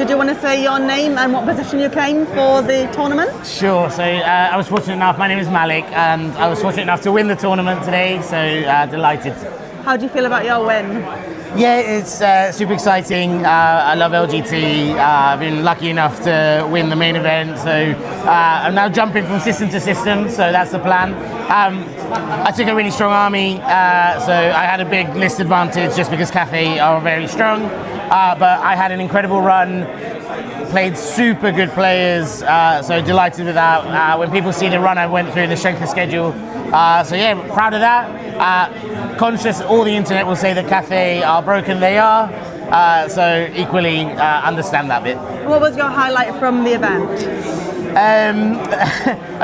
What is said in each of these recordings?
do you want to say your name and what position you came for the tournament? Sure. So I was fortunate enough. My name is Malik, and I was fortunate enough to win the tournament today. So delighted. How do you feel about your win? Yeah, it's super exciting. I love LGT. I've been lucky enough to win the main event, so I'm now jumping from system to system, so that's the plan. I took a really strong army, so I had a big list advantage just because Cathay are very strong, but I had an incredible run, played super good players, so delighted with that. When people see the run I went through, the strength of schedule, so yeah, proud of that. Conscious all the internet will say that Cathay are broken, they are, so equally understand that bit. What was your highlight from the event? I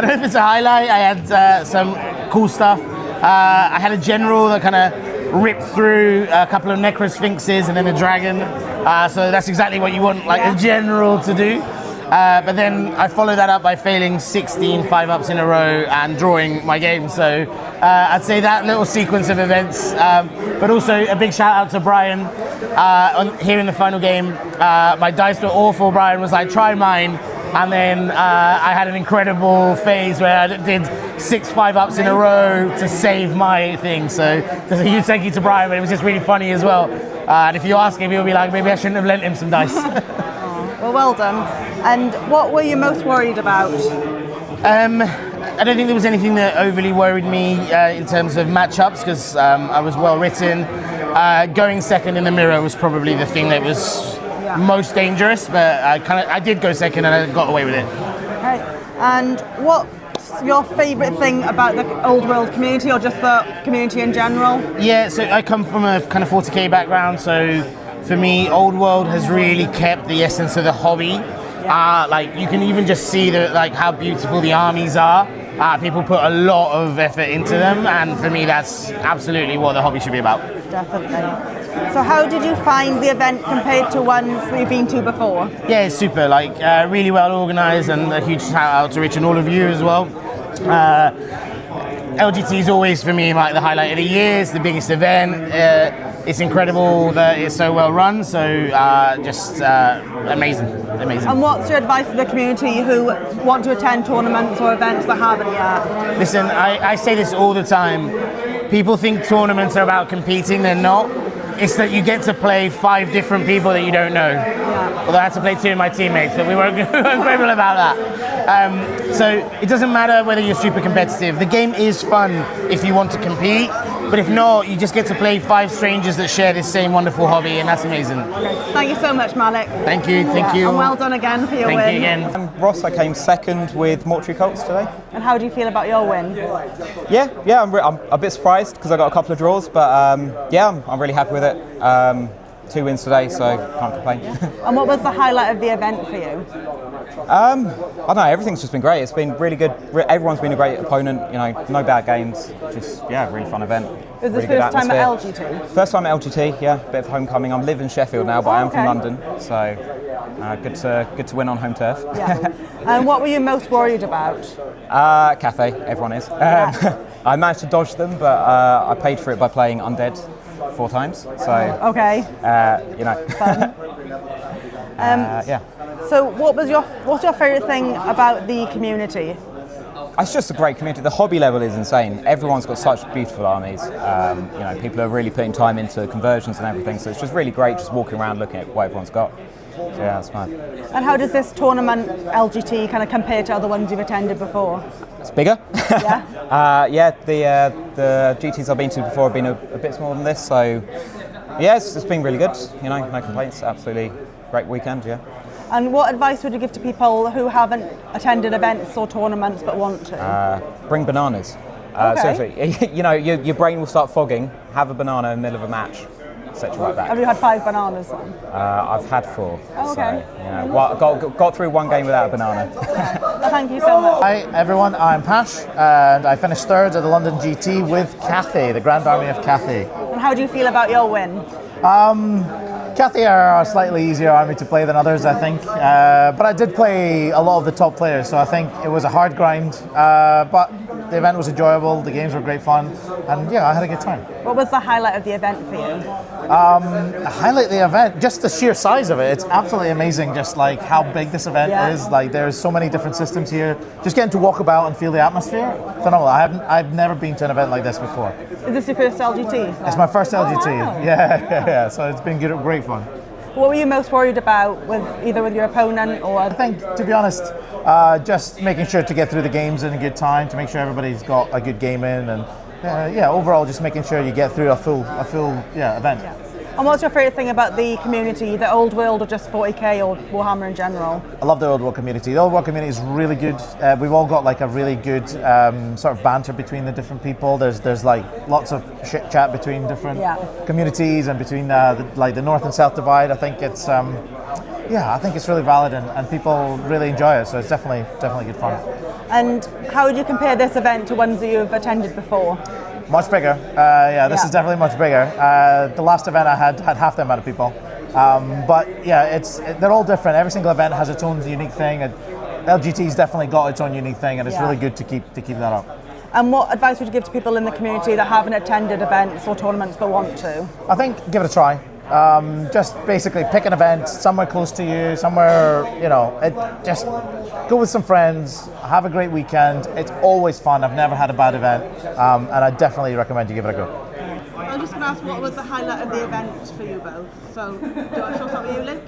don't know if it's a highlight. I had some cool stuff. I had a general that kind of ripped through a couple of necrosphinxes and then a dragon, so that's exactly what you want, like a general to do. But then I followed that up by failing 16 5-ups in a row and drawing my game. So I'd say that little sequence of events, but also a big shout out to Brian here in the final game. My dice were awful. Brian was like, try mine. And then I had an incredible phase where I did 6 5-ups in a row to save my thing. So there's a huge thank you to Brian, but it was just really funny as well. And if you ask him, he'll be like, maybe I shouldn't have lent him some dice. Well done. And what were you most worried about? I don't think there was anything that overly worried me in terms of matchups, because I was well written. Going second in the mirror was probably the thing that was most dangerous, but I did go second and I got away with it. Okay. And what's your favourite thing about the Old World community, or just the community in general? Yeah, so I come from a kind of 40k background, so for me, Old World has really kept the essence of the hobby. Like you can even just see how beautiful the armies are. People put a lot of effort into them, and for me, that's absolutely what the hobby should be about. Definitely. So how did you find the event compared to ones we've been to before? Yeah, it's super, really well organised, and a huge shout out to Rich and all of you as well. LGT is always for me like the highlight of the year. It's the biggest event. It's incredible that it's so well run, so just amazing. And what's your advice to the community who want to attend tournaments or events but haven't yet? Listen, I say this all the time. People think tournaments are about competing, they're not. It's that you get to play 5 different people that you don't know. Although I had to play 2 of my teammates, but we weren't quibble about that. So it doesn't matter whether you're super competitive. The game is fun if you want to compete, but if not, you just get to play 5 strangers that share this same wonderful hobby, and that's amazing. Thank you so much, Malik. Thank you. And well done again for your win. Thank you again. I'm Ross. I came second with Mortuary Cults today. And how do you feel about your win? Yeah, I'm a bit surprised because I got a couple of draws, but I'm really happy with it. 2 wins today, so can't complain. And what was the highlight of the event for you? I don't know, everything's just been great. It's been really good. Everyone's been a great opponent, no bad games. Just, really fun event. Was this really first time at LGT? First time at LGT, yeah, bit of homecoming. I live in Sheffield now, but I am from London, so good to win on home turf. Yeah. And what were you most worried about? Cathay, everyone is. I managed to dodge them, but I paid for it by playing Undead 4 times, so okay. Fun. So what's your favourite thing about the community? It's just a great community. The hobby level is insane. Everyone's got such beautiful armies. People are really putting time into conversions and everything, so it's just really great just walking around looking at what everyone's got. So yeah, it's fun. And how does this tournament LGT kind of compare to other ones you've attended before? It's bigger. Yeah. The GTs I've been to before have been a bit smaller than this, so yeah, it's been really good. No complaints. Absolutely great weekend. Yeah. And what advice would you give to people who haven't attended events or tournaments but want to? Bring bananas. Okay. Seriously, your brain will start fogging. Have a banana in the middle of a match. Set you right back. Have you had 5 bananas then? I've had 4. Oh, okay. So, got through one game without a banana. Well, thank you so much. Hi everyone, I'm Pash, and I finished 3rd at the London GT with Cathay, the Grand Army of Cathay. And how do you feel about your win? Cathay are a slightly easier army to play than others, I think. But I did play a lot of the top players, so I think it was a hard grind. But the event was enjoyable, the games were great fun, and yeah, I had a good time. What was the highlight of the event for you? Highlight the event, just the sheer size of it. It's absolutely amazing, just like how big this event is. Like there's so many different systems here. Just getting to walk about and feel the atmosphere, phenomenal. I've never been to an event like this before. Is this your first LGT? It's my first LGT. Oh, wow. Yeah. So it's been great fun. What were you most worried about either with your opponent or? I think, to be honest, just making sure to get through the games in a good time, to make sure everybody's got a good game in, and overall just making sure you get through a full event. Yeah. And what's your favourite thing about the community, the Old World or just 40k or Warhammer in general? I love the Old World community. The Old World community is really good. We've all got like a really good sort of banter between the different people. There's like lots of chit chat between different communities and between the North and South divide. I think it's really valid and people really enjoy it. So it's definitely good fun. And how would you compare this event to ones that you've attended before? Much bigger. This is definitely much bigger. The last event I had half the amount of people. But yeah, they're all different. Every single event has its own unique thing. LGT's definitely got its own unique thing, and it's really good to keep that up. And what advice would you give to people in the community that haven't attended events or tournaments but want to? I think give it a try. Just basically pick an event somewhere close to you, somewhere, just go with some friends, have a great weekend. It's always fun. I've never had a bad event, and I definitely recommend you give it a go. I'm just going to ask, what was the highlight of the event for you both? So, do you want to show something you, Luke?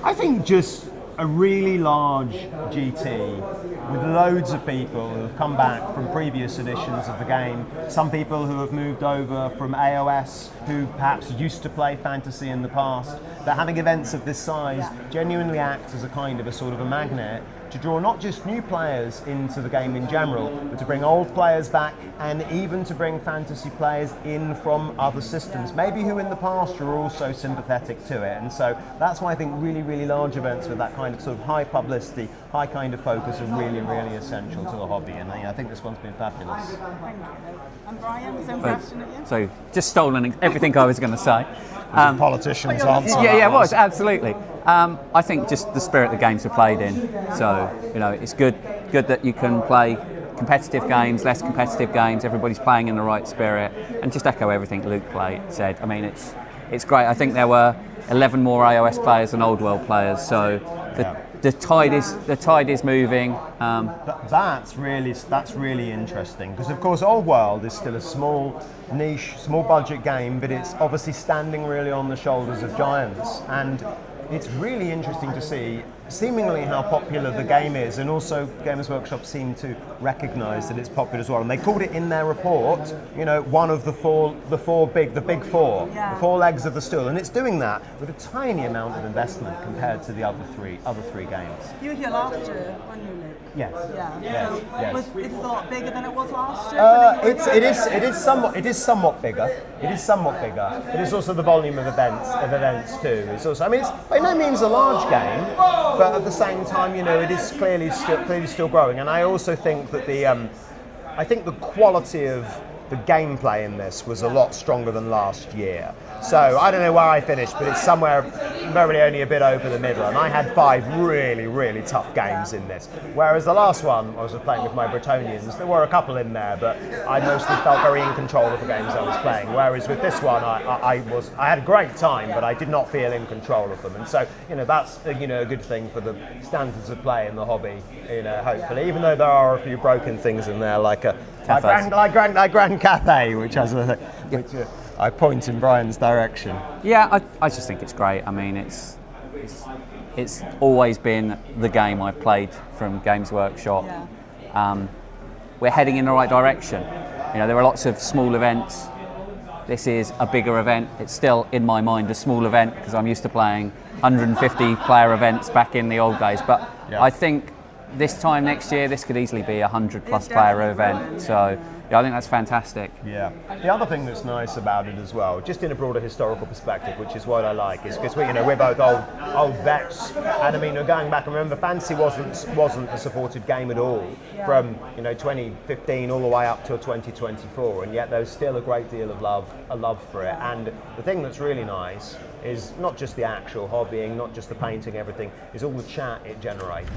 I think just a really large GT with loads of people who have come back from previous editions of the game. Some people who have moved over from AOS who perhaps used to play fantasy in the past. That having events of this size genuinely acts as a sort of a magnet to draw not just new players into the game in general, but to bring old players back and even to bring fantasy players in from other systems, maybe who in the past were also sympathetic to it. And so that's why I think really, really large events with that kind of sort of high publicity, high kind of focus are really, really essential to the hobby. And I think this one's been fabulous. Thank you. And Brian, same question at you? So just stolen everything I was going to say. Politicians answer. Yeah, it was, absolutely. I think just the spirit the games are played in. So, it's good that you can play competitive games, less competitive games, everybody's playing in the right spirit, and just echo everything Luke said. I mean, it's great. I think there were 11 more iOS players than Old World players, so the tide is moving. That's really interesting, because of course Old World is still a small niche, small budget game, but it's obviously standing really on the shoulders of giants, and it's really interesting to see seemingly how popular the game is, and also Gamers Workshop seem to recognise that it's popular as well. And they called it in their report, one of the big four, the four legs of the stool, and it's doing that with a tiny amount of investment compared to the other three games. You were here last year, weren't you, Luke? Yes. Yeah. Yes. So Yes. is it a lot bigger than it was last year? It is somewhat bigger. It is somewhat bigger. It is also the volume of events too. It's also, it's by no means a large game, but at the same time, it is clearly still growing. And I also think that the quality of the gameplay in this was a lot stronger than last year. So I don't know where I finished, but it's somewhere probably only a bit over the middle. And I had 5 really, really tough games in this. Whereas the last one, I was playing with my Bretonians, there were a couple in there, but I mostly felt very in control of the games I was playing. Whereas with this one, I had a great time, but I did not feel in control of them. And so, that's a good thing for the standards of play in the hobby. Hopefully, even though there are a few broken things in there, like Grand Cathay, which has which I point in Brian's direction. Yeah, I just think it's great. I mean, it's always been the game I've played from Games Workshop. Yeah. We're heading in the right direction. There are lots of small events. This is a bigger event. It's still, in my mind, a small event because I'm used to playing 150 player events back in the old days. But I think this time next year, this could easily be a 100+ player event. So I think that's fantastic. Yeah. The other thing that's nice about it as well, just in a broader historical perspective, which is what I like, is because we're both old vets, and going back, and remember, fantasy wasn't a supported game at all from 2015 all the way up till 2024, and yet there's still a great deal of love for it. And the thing that's really nice is not just the actual hobbying, not just the painting, everything, is all the chat it generates.